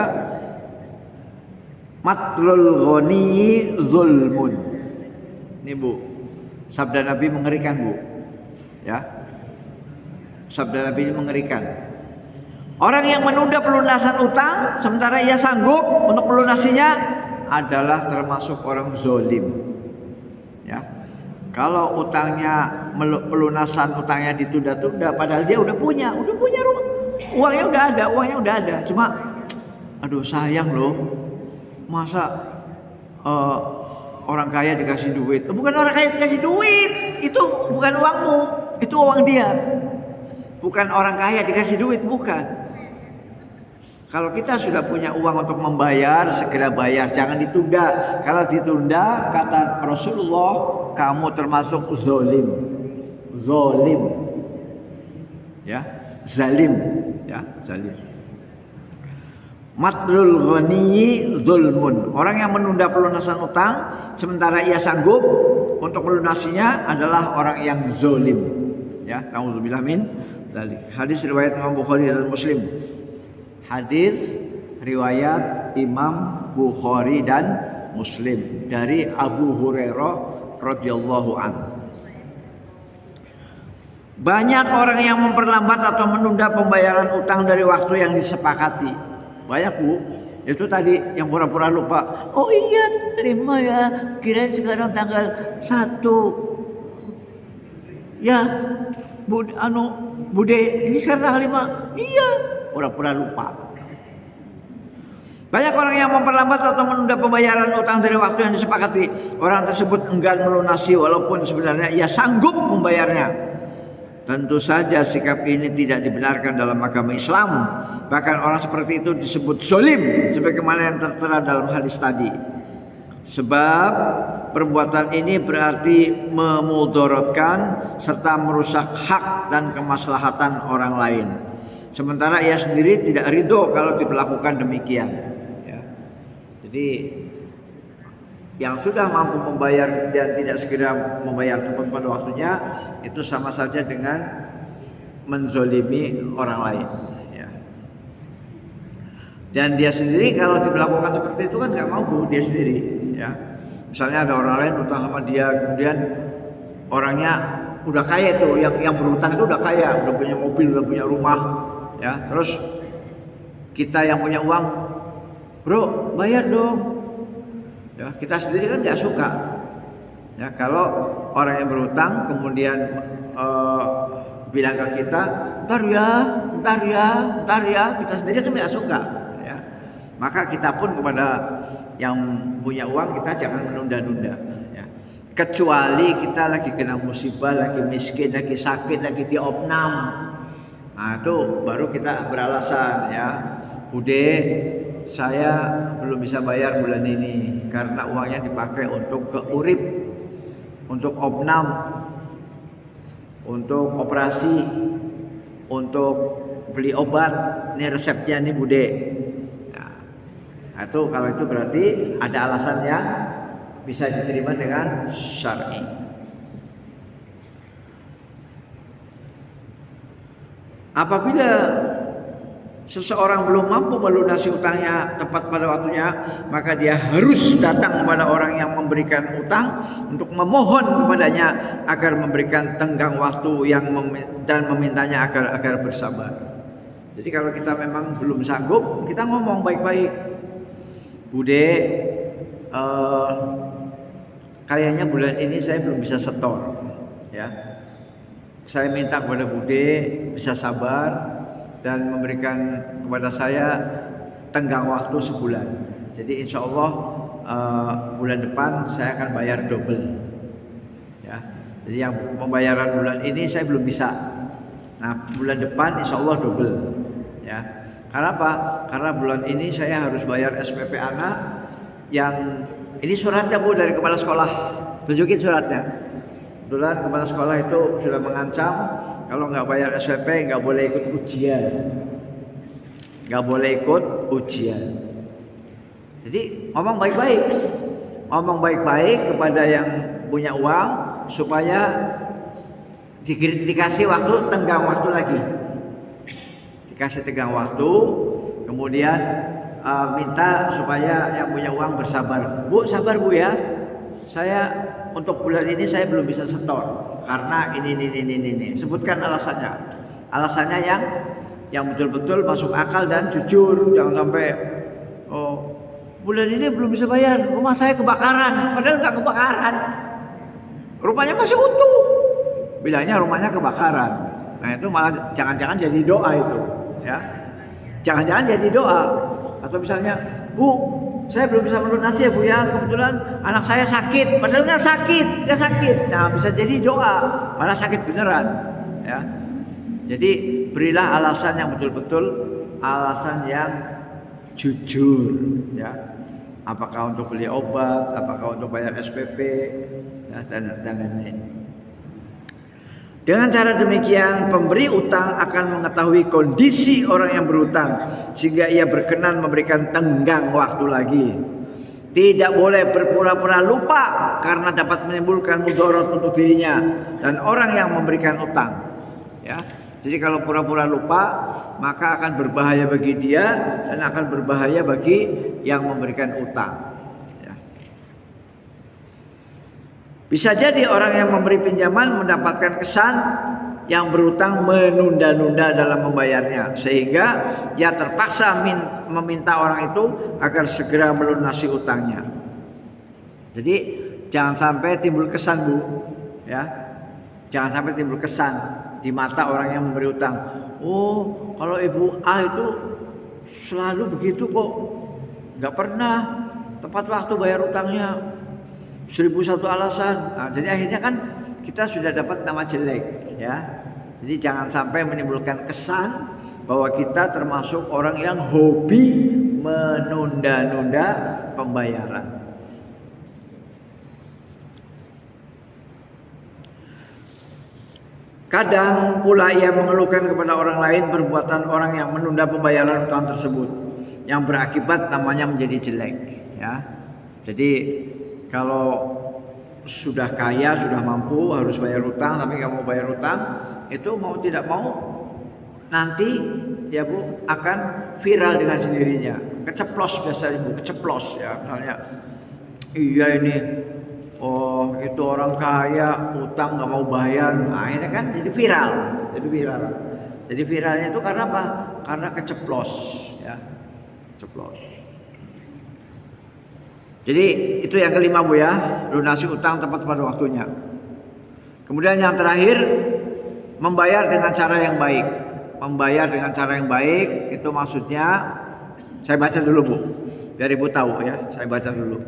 matlul ghani zulmun. Ini Bu, sabda Nabi mengerikan Bu. Ya, sabda Nabi ini mengerikan. Orang yang menunda pelunasan utang sementara ia sanggup untuk melunasinya adalah termasuk orang zalim. Ya, kalau pelunasan utangnya ditunda-tunda, padahal dia udah punya rumah. Uangnya udah ada, cuma aduh sayang loh, masa orang kaya dikasih duit. Bukan orang kaya dikasih duit, itu bukan uangmu, itu uang dia. Bukan orang kaya dikasih duit, bukan. Kalau kita sudah punya uang untuk membayar, segera bayar, jangan ditunda. Kalau ditunda, kata Rasulullah, kamu termasuk zalim. Ya, zalim. Matlul ghani zulmun. Orang yang menunda pelunasan utang sementara ia sanggup untuk melunasinya adalah orang yang zalim. Ya, nauzubillah min dzalik. Hadis riwayat Imam Bukhari dan Muslim. Hadis riwayat Imam Bukhari dan Muslim dari Abu Hurairah radhiyallahu anhu. Banyak orang yang memperlambat atau menunda pembayaran utang dari waktu yang disepakati. Banyak Bu, itu tadi yang pura-pura lupa. Oh iya, 5 ya, kirain sekarang tanggal 1. Ya, Bude, ini sekarang tanggal 5. Iya, pura-pura lupa. Banyak orang yang memperlambat atau menunda pembayaran utang dari waktu yang disepakati. Orang tersebut enggan melunasi walaupun sebenarnya ia sanggup membayarnya. Tentu saja sikap ini tidak dibenarkan dalam agama Islam. Bahkan orang seperti itu disebut zalim sebagaimana yang tertera dalam hadis tadi. Sebab perbuatan ini berarti memudaratkan serta merusak hak dan kemaslahatan orang lain. Sementara ia sendiri tidak ridho kalau diperlakukan demikian. Ya. Jadi yang sudah mampu membayar dan tidak segera membayar tepat pada waktunya itu sama saja dengan menzolimi orang lain. Ya. Dan dia sendiri kalau diperlakukan seperti itu kan nggak mau Bu, dia sendiri. Ya. Misalnya ada orang lain utang sama dia, kemudian orangnya udah kaya tuh, yang berutang itu udah kaya, udah punya mobil, udah punya rumah, ya. Terus kita yang punya uang, bro bayar dong. Ya, kita sendiri kan nggak suka. Ya, kalau orang yang berutang kemudian bilang ke kita, ntar ya, kita sendiri kan nggak suka. Ya. Maka kita pun kepada Yang punya uang kita jangan menunda-nunda. Ya. Kecuali kita lagi kena musibah, lagi miskin, lagi sakit, lagi diopnam. Nah itu baru kita beralasan ya, Bude, saya belum bisa bayar bulan ini karena uangnya dipakai untuk ke urip, untuk opnam, untuk operasi, untuk beli obat. Ini resepnya nih Bude. Nah, itu kalau itu berarti ada alasan yang bisa diterima dengan syar'i. Apabila seseorang belum mampu melunasi utangnya tepat pada waktunya, maka dia harus datang kepada orang yang memberikan utang untuk memohon kepadanya agar memberikan tenggang waktu dan memintanya agar bersabar. Jadi kalau kita memang belum sanggup, kita ngomong baik-baik, Bude, kayaknya bulan ini saya belum bisa setor, ya. Saya minta kepada Bude bisa sabar dan memberikan kepada saya tenggang waktu sebulan. Jadi insya Allah bulan depan saya akan bayar double. Ya. Jadi yang pembayaran bulan ini saya belum bisa. Nah bulan depan insya Allah double. Ya. Karena apa? Karena bulan ini saya harus bayar SPP anak yang ini suratnya Bu dari kepala sekolah. Tunjukin suratnya. Kebetulan kepala sekolah itu sudah mengancam kalau nggak bayar SPP nggak boleh ikut ujian, nggak boleh ikut ujian. Jadi ngomong baik-baik kepada yang punya uang supaya dikasih waktu tenggang waktu lagi, dikasih tenggang waktu, kemudian minta supaya yang punya uang bersabar. Bu sabar Bu ya, saya untuk bulan ini saya belum bisa setor karena ini. Sebutkan alasannya. Alasannya yang betul-betul masuk akal dan jujur. Jangan sampai bulan ini belum bisa bayar, rumah saya kebakaran. Padahal nggak kebakaran. Rumahnya masih utuh. Bilangnya rumahnya kebakaran. Nah, itu malah jangan-jangan jadi doa itu, ya. Jangan-jangan jadi doa. Atau misalnya, Bu, saya belum bisa melunasi ya Bu ya, kebetulan anak saya sakit, padahal nggak sakit. Nah bisa jadi doa, malah sakit beneran, ya. Jadi berilah alasan yang betul-betul, alasan yang jujur, ya. Apakah untuk beli obat, apakah untuk bayar SPP, ya, dan lain-lain. Dengan cara demikian, pemberi utang akan mengetahui kondisi orang yang berutang sehingga ia berkenan memberikan tenggang waktu lagi. Tidak boleh berpura-pura lupa karena dapat menimbulkan mudarat untuk dirinya dan orang yang memberikan utang. Ya. Jadi kalau pura-pura lupa, maka akan berbahaya bagi dia dan akan berbahaya bagi yang memberikan utang. Bisa jadi orang yang memberi pinjaman mendapatkan kesan yang berutang menunda-nunda dalam membayarnya sehingga ia terpaksa meminta orang itu agar segera melunasi utangnya. Jadi jangan sampai timbul kesan Bu, ya. Jangan sampai timbul kesan di mata orang yang memberi utang. Oh, kalau Ibu A itu selalu begitu kok, nggak pernah tepat waktu bayar utangnya. 1001 alasan. Nah, jadi akhirnya kan kita sudah dapat nama jelek, ya. Jadi jangan sampai menimbulkan kesan bahwa kita termasuk orang yang hobi menunda-nunda pembayaran. Kadang pula ia mengeluhkan kepada orang lain perbuatan orang yang menunda pembayaran utang tersebut yang berakibat namanya menjadi jelek, ya. Jadi kalau sudah kaya, sudah mampu, harus bayar utang, tapi nggak mau bayar utang, itu mau tidak mau nanti ya Bu akan viral dengan sendirinya. Keceplos biasanya Bu, keceplos ya. Misalnya, iya ini, oh itu orang kaya, utang nggak mau bayar, nah, akhirnya kan jadi viral. Jadi viralnya itu karena apa? Karena keceplos, ya, keceplos. Jadi itu yang kelima Bu ya, lunasi utang tepat pada waktunya. Kemudian yang terakhir, membayar dengan cara yang baik. Membayar dengan cara yang baik itu maksudnya, saya baca dulu Bu. biar ibu tahu ya. Saya baca dulu.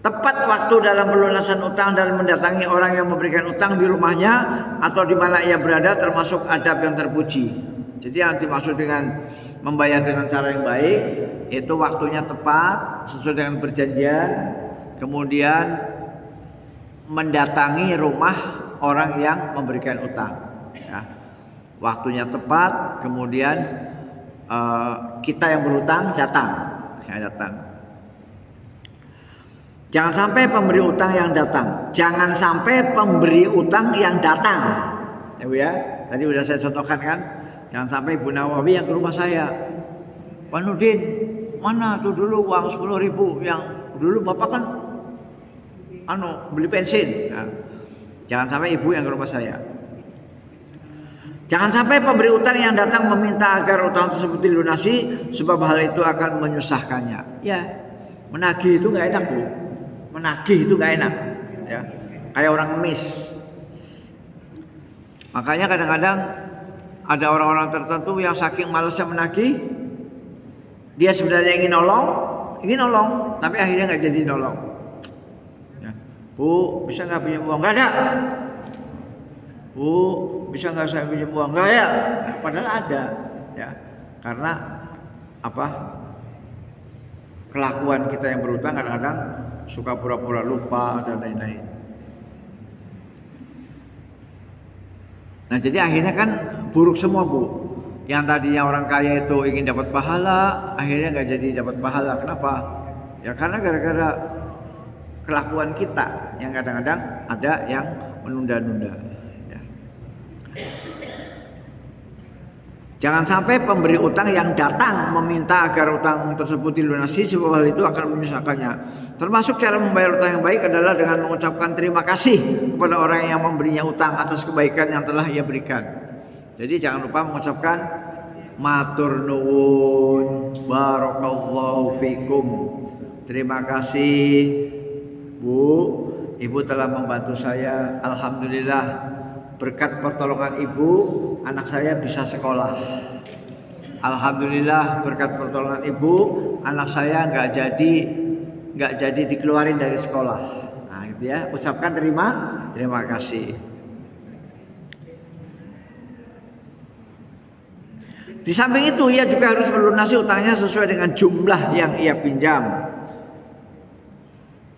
Tepat waktu dalam pelunasan utang dan mendatangi orang yang memberikan utang di rumahnya atau di mana ia berada termasuk adab yang terpuji. Jadi yang dimaksud dengan membayar dengan cara yang baik itu waktunya tepat sesuai dengan perjanjian, kemudian mendatangi rumah orang yang memberikan utang. Ya. Waktunya tepat, kemudian kita yang berutang datang. Jangan sampai pemberi utang yang datang. Jangan sampai pemberi utang yang datang. Ya Bu ya. Tadi sudah saya contohkan kan. Jangan sampai Ibu Nawawi yang ke rumah saya. Pak Nurdin, mana tuh dulu uang 10.000 yang dulu Bapak kan beli bensin. Nah, jangan sampai ibu yang ke rumah saya. Jangan sampai pemberi utang yang datang meminta agar utang tersebut dilunasi sebab hal itu akan menyusahkannya. Ya, menagih itu nggak enak Bu. Menagih itu nggak enak. Ya, kayak orang ngemis. Makanya kadang-kadang ada orang-orang tertentu yang saking malasnya menagih, dia sebenarnya ingin nolong, tapi akhirnya nggak jadi nolong. Ya. Bu, bisa nggak pinjam uang? Nggak ada. Bu, bisa nggak saya pinjam uang? Nggak ada. Padahal ada. Ya, karena apa? Kelakuan kita yang berutang kadang-kadang suka pura-pura lupa dan lain-lain. Nah, jadi akhirnya kan buruk semua Bu. Yang tadinya orang kaya itu ingin dapat pahala, akhirnya nggak jadi dapat pahala. Kenapa? Ya karena gara-gara kelakuan kita yang kadang-kadang ada yang menunda-nunda. Ya. Jangan sampai pemberi utang yang datang meminta agar utang tersebut dilunasi sebab hal itu akan menyusahkannya. Termasuk cara membayar utang yang baik adalah dengan mengucapkan terima kasih kepada orang yang memberinya utang atas kebaikan yang telah ia berikan. Jadi jangan lupa mengucapkan matur nuwun, barakallahu fikum. Terima kasih Bu, Ibu telah membantu saya. Alhamdulillah berkat pertolongan Ibu, anak saya bisa sekolah. Alhamdulillah berkat pertolongan Ibu, anak saya nggak jadi dikeluarin dari sekolah. Nah, gitu ya, ucapkan terima kasih. Di samping itu ia juga harus melunasi utangnya sesuai dengan jumlah yang ia pinjam.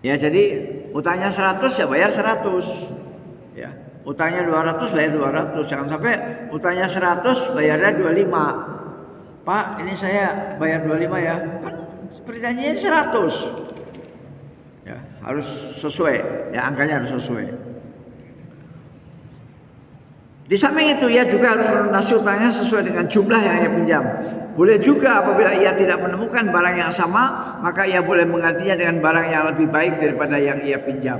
Ya, jadi utangnya 100 ya bayar 100. Ya, utangnya 200 bayar 200. Jangan sampai utangnya 100 bayarnya 25. Pak, ini saya bayar 25 ya. Kan perjanjiannya 100. Ya, harus sesuai. Ya, angkanya harus sesuai. Di samping itu ia juga harus melunasi utangnya sesuai dengan jumlah yang ia pinjam. Boleh juga apabila ia tidak menemukan barang yang sama, maka ia boleh menggantinya dengan barang yang lebih baik daripada yang ia pinjam.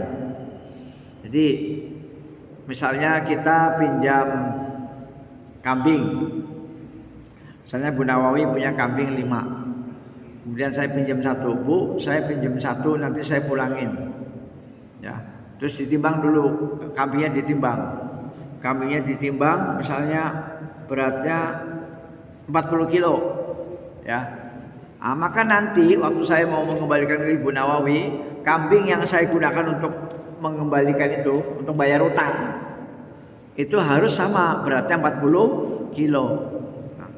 Jadi misalnya kita pinjam kambing. Misalnya Bu Nawawi punya kambing 5. Kemudian saya pinjam 1, Bu, saya pinjam 1 nanti saya pulangin. Ya, terus ditimbang dulu, kambingnya ditimbang. Kambingnya ditimbang misalnya beratnya 40 kilo ya. Nah, maka nanti waktu saya mau mengembalikan ke Ibu Nawawi, kambing yang saya gunakan untuk mengembalikan itu untuk bayar utang itu harus sama beratnya 40 kilo. Nah,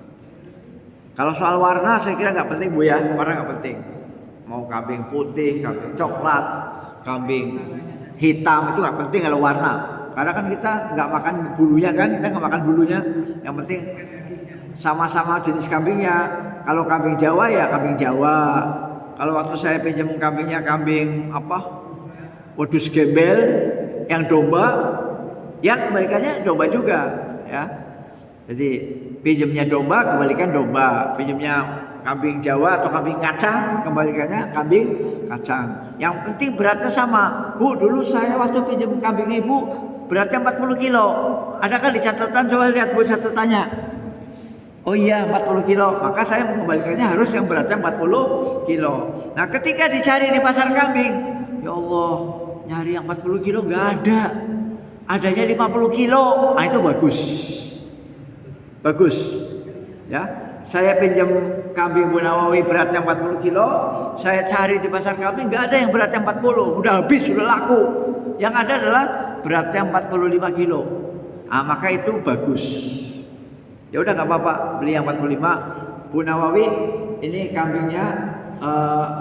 kalau soal warna saya kira nggak penting Bu ya, warna nggak penting. Mau kambing putih, kambing coklat, kambing hitam itu nggak penting kalau warna. Karena kan kita nggak makan bulunya kan, kita nggak makan bulunya. Yang penting sama-sama jenis kambingnya. Kalau kambing Jawa ya kambing Jawa. Kalau waktu saya pinjam kambingnya kambing apa? Wedus gembel, yang domba, yang kembalikannya domba juga, ya. Jadi pinjamnya domba, kembalikan domba. Pinjamnya kambing Jawa atau kambing kacang, kembalikannya kambing kacang. Yang penting beratnya sama. Bu, dulu saya waktu pinjam kambing Ibu beratnya 40 kilo. Adakah di catatan? Coba lihat Bu catatannya. Oh iya 40 kilo. Maka saya mengembalikannya harus yang beratnya 40 kilo. Nah ketika dicari di pasar kambing, ya Allah, nyari yang 40 kilo nggak ada. Adanya 50 kilo. Nah itu bagus. Bagus. Ya. Saya pinjam kambing Bu Nawawi beratnya 40 kilo, saya cari di pasar kambing nggak ada yang beratnya 40, udah habis, sudah laku. Yang ada adalah beratnya 45 kilo. Maka itu bagus. Ya udah nggak apa-apa, beli yang 45. Bu Nawawi, ini kambingnya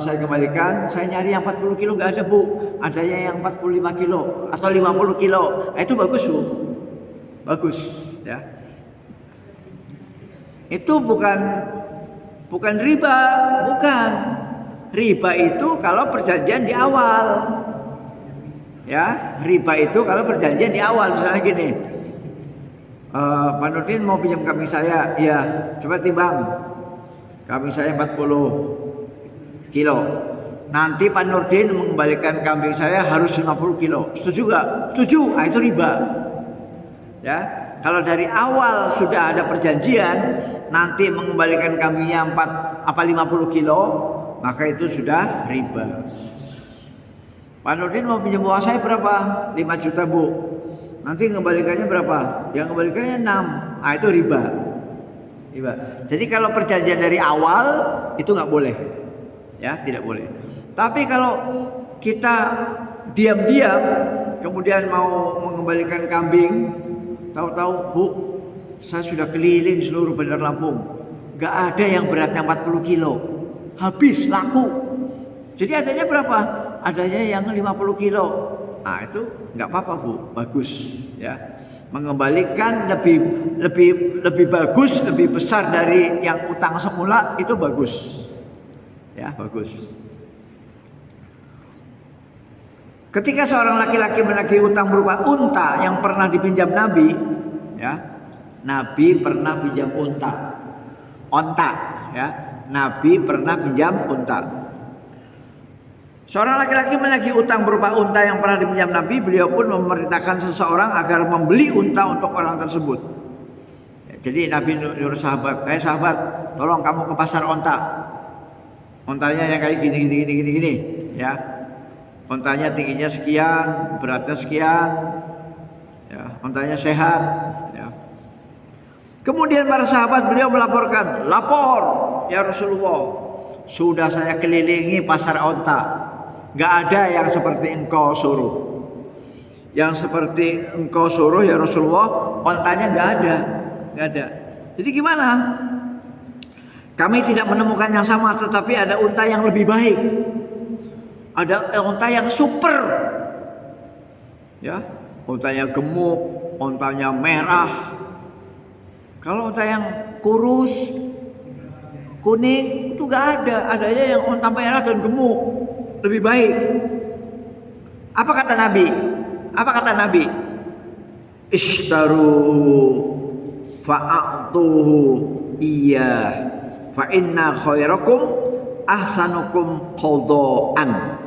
saya kembalikan, saya nyari yang 40 kilo nggak ada Bu, adanya yang 45 kilo atau 50 kilo. Itu bagus Bu, bagus ya. Itu bukan riba, bukan. Riba itu kalau perjanjian di awal. Ya, riba itu kalau perjanjian di awal. Misalnya gini, Pak Nurdin mau pinjam kambing saya, ya coba timbang. Kambing saya 40 kilo. Nanti Pak Nurdin mengembalikan kambing saya harus 50 kilo. Setuju gak? Setuju, itu riba. Ya, kalau dari awal sudah ada perjanjian, nanti mengembalikan kambingnya 50 kilo, maka itu sudah riba. Pak Nurdin mau pinjam uang saya berapa? 5 juta Bu. Nanti mengembalikannya berapa? Yang mengembalikannya 6. Itu riba. Riba. Jadi kalau perjanjian dari awal itu nggak boleh, ya tidak boleh. Tapi kalau kita diam-diam kemudian mau mengembalikan kambing, tahu-tahu Bu, saya sudah keliling seluruh Bandar Lampung, nggak ada yang beratnya 40 kilo, habis laku. Jadi adanya berapa? Adanya yang 50 kilo. Itu nggak apa-apa Bu, bagus ya. Mengembalikan lebih bagus, lebih besar dari yang utang semula, itu bagus. Ya, bagus. Ketika seorang laki-laki menagih utang berupa unta yang pernah dipinjam Nabi, ya. Nabi pernah pinjam unta. Ya. Nabi pernah pinjam unta. Seorang laki-laki menagih utang berupa unta yang pernah dipinjam Nabi, beliau pun memerintahkan seseorang agar membeli unta untuk orang tersebut. Jadi Nabi nyuruh sahabat, sahabat, tolong kamu ke pasar unta. Untanya yang kayak gini, ya. Untanya tingginya sekian, beratnya sekian, ya. Untanya sehat, ya. Kemudian para sahabat beliau melaporkan, lapor ya Rasulullah, sudah saya kelilingi pasar unta. Gak ada yang seperti engkau suruh. Yang seperti engkau suruh ya Rasulullah, ontanya gak ada. Jadi gimana? Kami tidak menemukan yang sama, tetapi ada unta yang lebih baik. Ada unta yang super. Ya, untanya gemuk, untanya merah. Kalau unta yang kurus, kuning itu gak ada. Adanya yang unta merah dan gemuk. Lebih baik. Apa kata Nabi? Ishtaruhu fa'atuhu iya fa inna khairakum ahsanukum qadaan.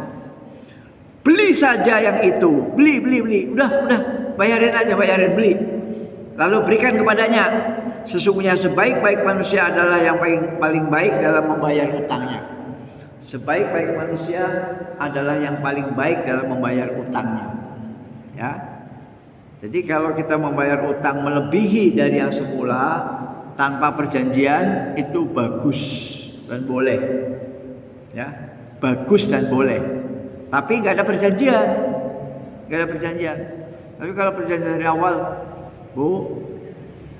Beli saja yang itu. Beli. Udah, bayarin beli. Lalu berikan kepadanya. Sesungguhnya sebaik-baik manusia adalah yang paling baik dalam membayar utangnya. Sebaik-baik manusia adalah yang paling baik dalam membayar utangnya. Ya. Jadi kalau kita membayar utang melebihi dari yang semula tanpa perjanjian, itu bagus dan boleh. Ya, bagus dan boleh. Tapi nggak ada perjanjian. Tapi kalau perjanjian dari awal, Bu,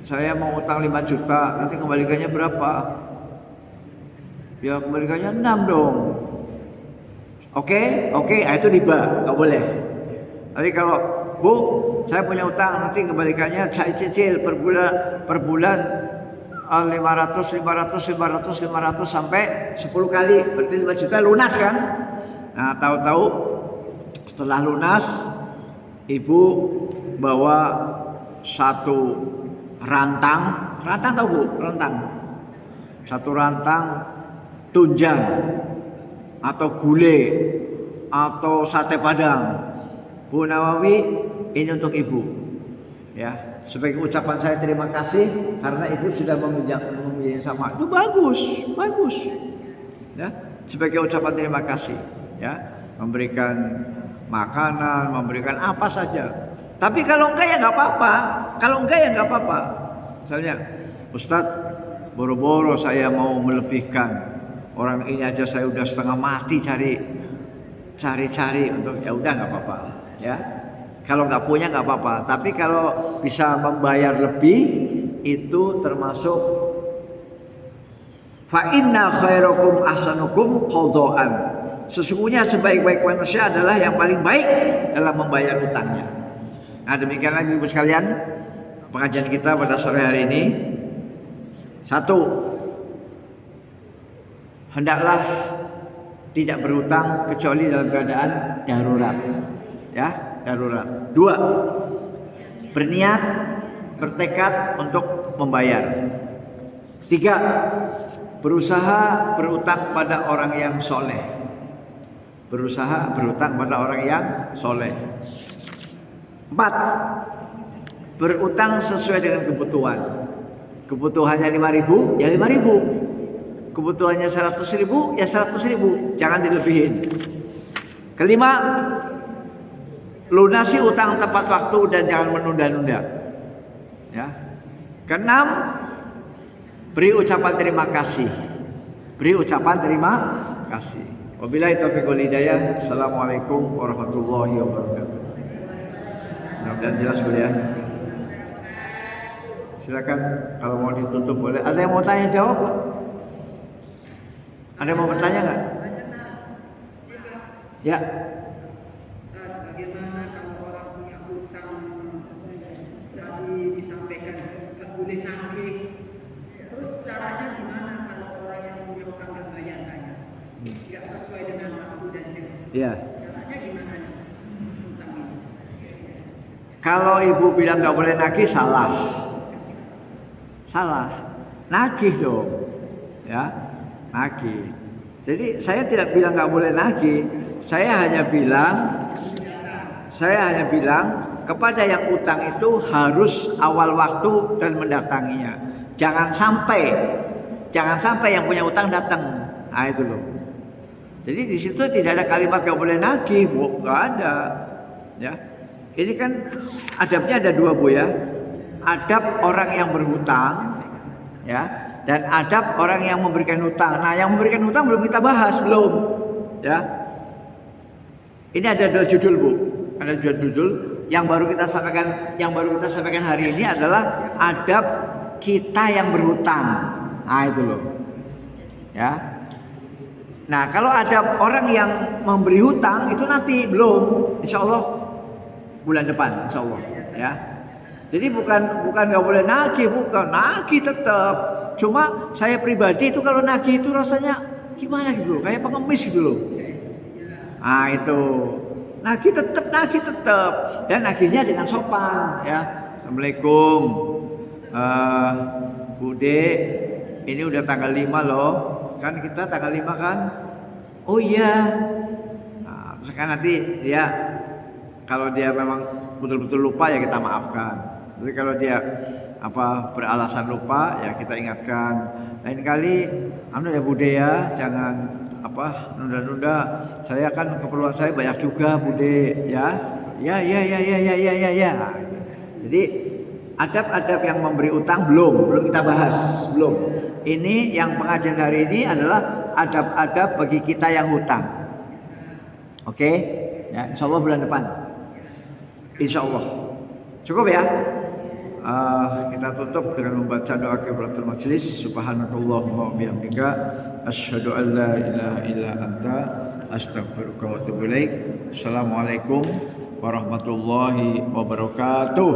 saya mau utang 5 juta, nanti kembalikannya berapa? Ya kembalikannya 6 dong. Oke, itu riba, nggak boleh. Tapi kalau Bu, saya punya utang, nanti kembalikannya saya cicil per bulan 500 sampai 10 kali, berarti 5 juta lunas kan? Nah, tahu-tahu setelah lunas ibu bawa satu rantang tahu Bu, satu rantang tunjang atau gulai atau sate padang. Bu Nawawi, ini untuk ibu, ya, sebagai ucapan saya terima kasih karena ibu sudah meminjam sama. Itu bagus, ya, sebagai ucapan terima kasih, ya, memberikan makanan, memberikan apa saja. Tapi kalau enggak ya nggak apa-apa. Misalnya, Ustadz, boro-boro saya mau melebihkan. Orang ini aja saya udah setengah mati cari-cari untuk, ya udah nggak apa-apa ya. Kalau nggak punya nggak apa-apa, tapi kalau bisa membayar lebih itu termasuk fa inna khairakum ahsanukum qadaan. Sesungguhnya sebaik-baik manusia adalah yang paling baik dalam membayar utangnya. Nah, demikianlah Ibu sekalian pengajian kita pada sore hari ini. Satu, hendaklah tidak berhutang kecuali dalam keadaan darurat. Ya, darurat. Dua, berniat, bertekad untuk membayar. Tiga, berusaha berutang pada orang yang soleh. Berusaha berutang pada orang yang soleh. Empat, berutang sesuai dengan kebutuhan. Kebutuhannya 5.000, ya 5.000. Kebutuhannya 100.000, ya 100.000. Jangan dilebihin. Kelima, lunasi utang tepat waktu dan jangan menunda-nunda. Ya. Keenam, beri ucapan terima kasih. Beri ucapan terima kasih. Wabillahi taufiq wal hidayah. Assalamualaikum warahmatullahi wabarakatuh. Mudah-mudahan jelas boleh ya. Silakan kalau mau ditutup boleh. Ada yang mau tanya jawab? Ada yang mau bertanya nggak? Ya. Bagaimana kalau orang punya utang tadi disampaikan nggak boleh nagih? Terus caranya gimana kalau orang yang punya utang nggak bayar-bayar? Nggak sesuai dengan waktu dan janji. Ya. Caranya gimana? Utang ini. Kalau ibu bilang nggak boleh nagih, salah. Salah. Nagih dong. Ya. Nagih. Jadi saya tidak bilang nggak boleh nagih. Saya hanya bilang kepada yang utang itu harus awal waktu dan mendatanginya. Jangan sampai yang punya utang datang. Nah itu loh. Jadi di situ tidak ada kalimat nggak boleh nagih, Bu. Nggak ada. Ya. Ini kan adabnya ada dua, Bu ya. Adab orang yang berhutang, ya, dan adab orang yang memberikan hutang. Nah, yang memberikan hutang belum kita bahas, belum, ya. Ini ada dua judul, Bu. Ada dua judul. Yang baru kita sampaikan hari ini adalah adab kita yang berhutang. Nah, itu loh. Ya. Nah, kalau adab orang yang memberi hutang itu nanti belum, insya Allah bulan depan, insya Allah, ya. Jadi bukan nggak boleh nagih, bukan nagih tetap. Cuma saya pribadi itu kalau nagih itu rasanya gimana gitu loh, kayak pengemis gitu loh. Nah itu nagih tetap dan nagihnya dengan sopan ya. Assalamualaikum, Bude, ini udah tanggal 5 loh, kan kita tanggal 5 kan? Oh iya. Nah, terus kan nanti dia kalau dia memang betul-betul lupa ya kita maafkan. Jadi kalau dia beralasan lupa ya kita ingatkan. Lain kali ya Bude ya, jangan nunda-nunda. Saya kan keperluan saya banyak juga Bude ya. Ya. Jadi adab-adab yang memberi utang belum kita bahas, belum. Ini yang pengajian hari ini adalah adab-adab bagi kita yang hutang. Oke? Ya, insyaallah bulan depan. Insyaallah. Cukup ya? Kita tutup dengan membaca doa kifaratul majelis. Subhanakallahumma wa bihamdika asyhadu an la ilaha illa anta astaghfiruka wa atubu ilaik. Assalamualaikum warahmatullahi wabarakatuh.